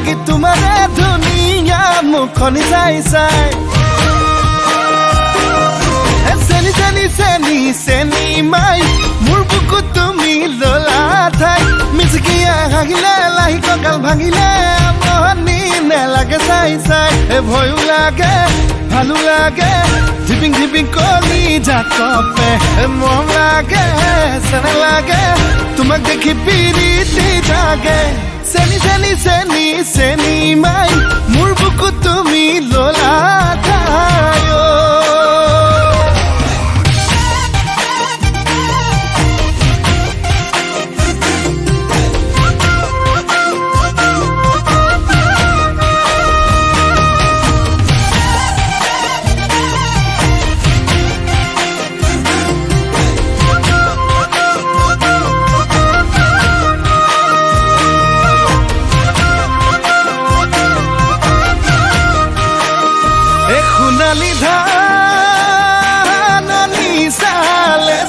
লাগি তোমাৰে ধুনীয়া মুখনি চাই চাই চেনি চেনি চেনি চেনি মাই মোৰ বুকুত তুমি ললা ঠাই মিচিকিয়া হাগিলে লাহি কঁকাল ভাঙিলে মহনি নেলাগে চাই চাই ভয়ো লাগে ভালো লাগে ধিপিং ধিপিং কলি জাকপে মৰম লাগে চেনে লাগে তোমাক দেখি পিৰিতি জাগে চেনি চেনি চেনি চেনি মাই মোৰ বুকুত তুমি ললা ঠাই সোণালী ধাননি চালে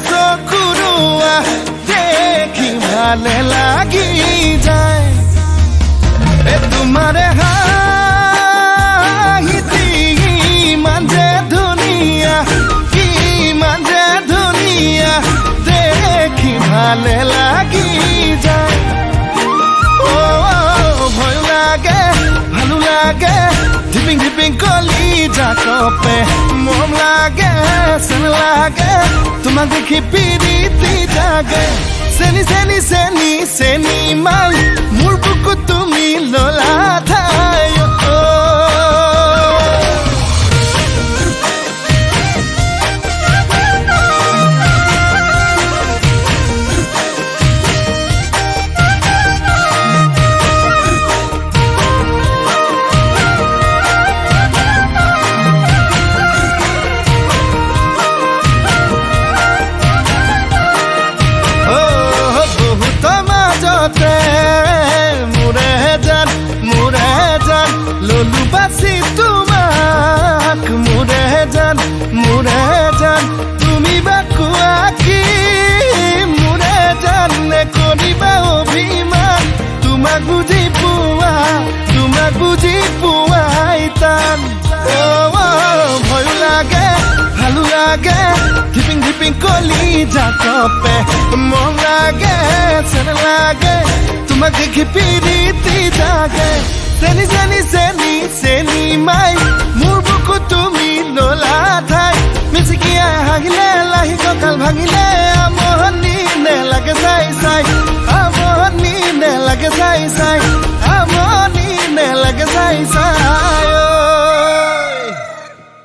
চকুৰুৱা দেখি ভালে লাগি যায় তোমাৰে হাঁহিতি ইমান যে ধুনীয়া দেখি ভালে লাগি যায় ভয় লাগে ভালো লাগে ধিপিং ধিপিং কলি জাকপে মৰম লাগে চেন লাগে তোমাক দেখি পিৰিতি জাগে চেনি চেনি চেনি চেনি মাই মোৰ বুকুত তুমি ললা ঠাই ললু বাছি তোমাক মোৰে জান তুমি বা কোৱা কি মোৰে জান নে কৰিবা অভিমান তোমাক বুজি পোৱাই টান ভয়ো লাগে ভালো লাগে ধিপিং ধিপিং কলি জাকপে মৰম লাগে চেন লাগে তোমাক দেখি পিৰিতি জাগে চেনি চেনি চেনি চেনি মাই মোৰ বুকুত তুমি ললা ঠাই মিচিকিয়া হাগিলে লাহি কঁকাল ভাঙিলে আমনি নেলাগে চাই চাই আমনি নেলাগে চাই চাই